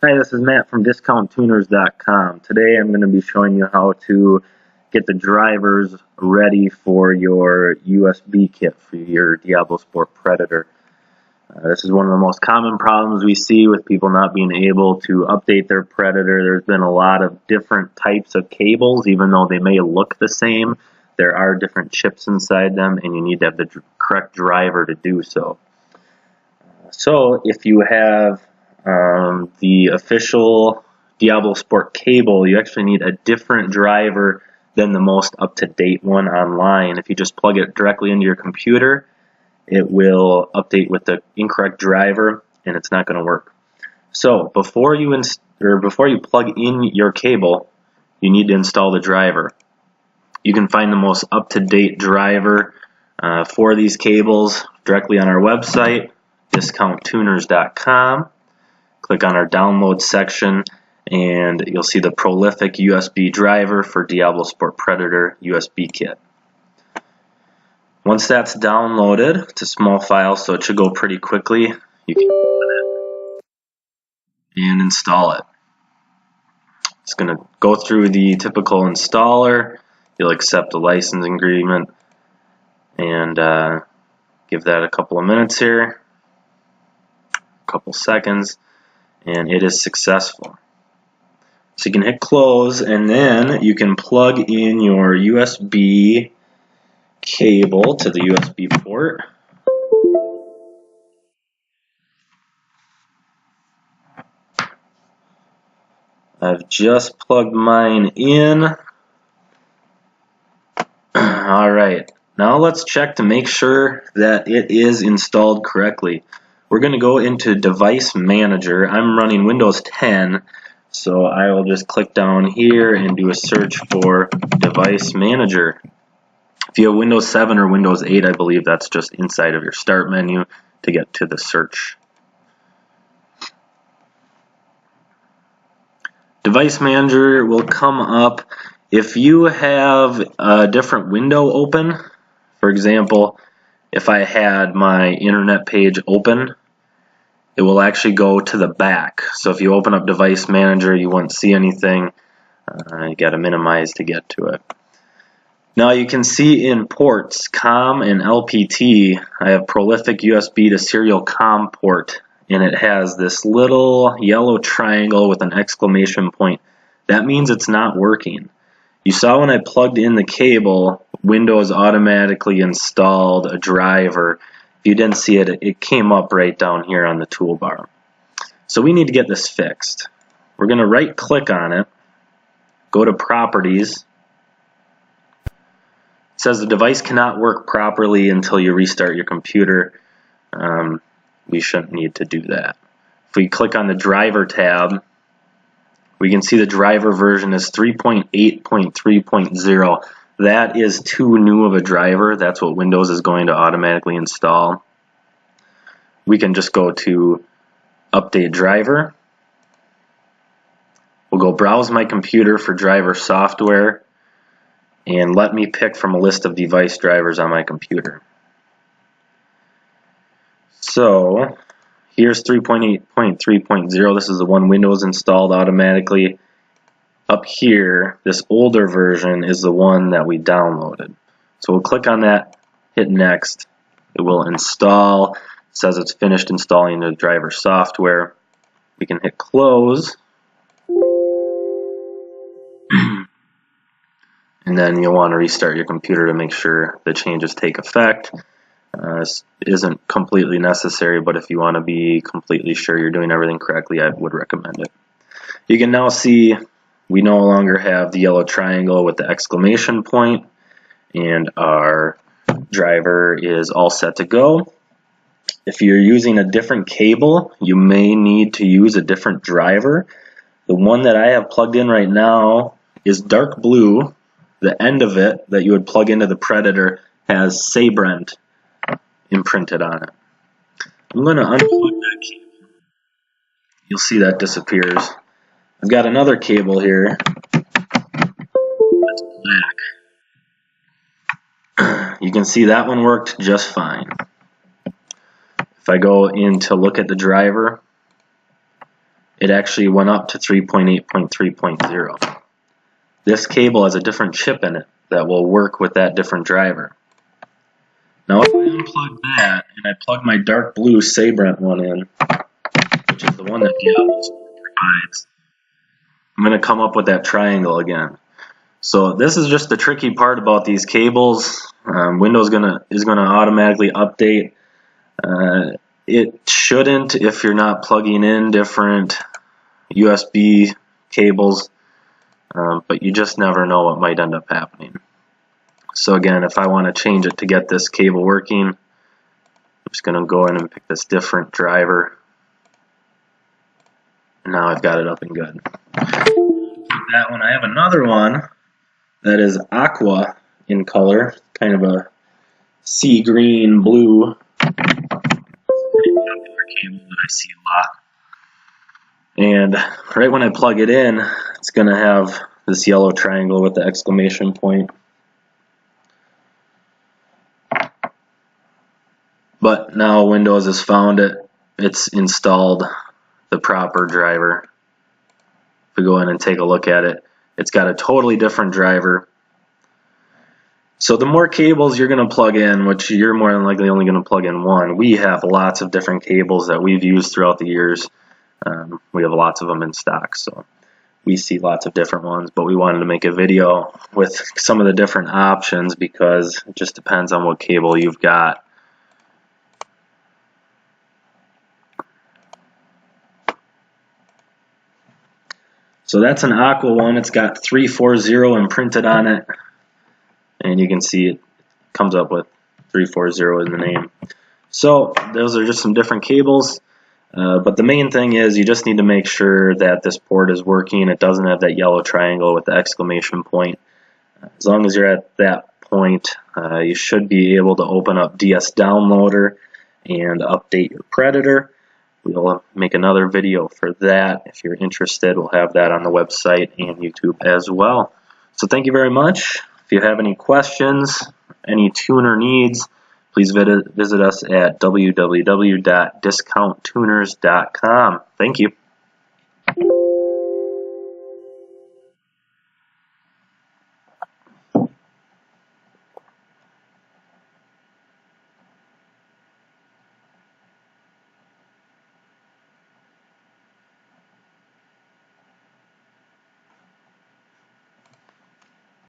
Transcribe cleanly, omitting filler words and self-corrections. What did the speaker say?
Hi, this is Matt from DiscountTuners.com. Today I'm going to be showing you how to get the drivers ready for your USB kit for your Diablosport Predator. This is one of the most common problems we see with people not being able to update their Predator. There's been a lot of different types of cables, even though they may look the same. There are different chips inside them, and you need to have the correct driver to do so. So if you have the official Diablosport cable, you actually need a different driver than the most up-to-date one online. If you just plug it directly into your computer, it will update with the incorrect driver and it's not going to work. So before you plug in your cable, you need to install the driver. You can find the most up-to-date driver for these cables directly on our website, DiscountTuners.com. Click on our download section and you'll see the prolific USB driver for Diablosport Predator USB kit. Once that's downloaded, it's a small file so it should go pretty quickly. You can open it and install it. It's going to go through the typical installer. You'll accept the licensing agreement and give that a couple of minutes here, a couple seconds, and it is successful. So you can hit close and then you can plug in your USB cable to the USB port. I've just plugged mine in. Alright, now let's check to make sure that it is installed correctly. We're going to go into Device Manager. I'm running Windows 10, so I will just click down here and do a search for Device Manager. If you have Windows 7 or Windows 8, I believe that's just inside of your Start menu to get to the search. Device Manager will come up if you have a different window open. For example, if I had my internet page open, it will actually go to the back. So if you open up Device Manager, you won't see anything. You got to minimize to get to it. Now you can see in ports, COM and LPT, I have prolific USB to serial COM port, and it has this little yellow triangle with an exclamation point. That means it's not working. You saw when I plugged in the cable, Windows automatically installed a driver. If you didn't see it, it came up right down here on the toolbar. So we need to get this fixed. We're going to right click on it, go to Properties. It says the device cannot work properly until you restart your computer. We shouldn't need to do that. If we click on the Driver tab, we can see the driver version is 3.8.3.0. That is too new of a driver. That's what Windows is going to automatically install. We can just go to Update Driver. We'll go Browse My Computer for driver software, and let me pick from a list of device drivers on my computer. So here's 3.8.3.0. This is the one Windows installed automatically. Up here, this older version is the one that we downloaded. So we'll click on that, hit Next. It will install. It says it's finished installing the driver software. We can hit Close. And then you'll want to restart your computer to make sure the changes take effect. This isn't completely necessary, but if you want to be completely sure you're doing everything correctly, I would recommend it. You can now see we no longer have the yellow triangle with the exclamation point, and our driver is all set to go. If you're using a different cable, you may need to use a different driver. The one that I have plugged in right now is dark blue. The end of it that you would plug into the Predator has Sabrent imprinted on it. I'm going to unplug that cable. You'll see that disappears. I've got another cable here that's black. You can see that one worked just fine. If I go in to look at the driver, it actually went up to 3.8.3.0. This cable has a different chip in it that will work with that different driver. Now if I unplug that and I plug my dark blue Sabrent one in, which is the one that Diablosport provides, I'm going to come up with that triangle again. So this is just the tricky part about these cables. Windows is gonna automatically update. It shouldn't if you're not plugging in different USB cables, but you just never know what might end up happening. So again, if I want to change it to get this cable working, I'm just going to go in and pick this different driver. And now I've got it up and good. That one, I have another one that is aqua in color, kind of a sea green blue. Pretty popular cable that I see a lot. And right when I plug it in, it's going to have this yellow triangle with the exclamation point. But now Windows has found it. It's installed the proper driver. If we go in and take a look at it, it's got a totally different driver. So the more cables you're going to plug in, which you're more than likely only going to plug in one, we have lots of different cables that we've used throughout the years. We have lots of them in stock, so we see lots of different ones, but we wanted to make a video with some of the different options because it just depends on what cable you've got. So that's an aqua one. It's got 340 imprinted on it, and you can see it comes up with 340 in the name. So those are just some different cables, but the main thing is you just need to make sure that this port is working. It doesn't have that yellow triangle with the exclamation point. As long as you're at that point, you should be able to open up DS Downloader and update your Predator. We'll make another video for that. If you're interested, we'll have that on the website and YouTube as well. So thank you very much. If you have any questions, any tuner needs, please visit us at www.discounttuners.com. Thank you.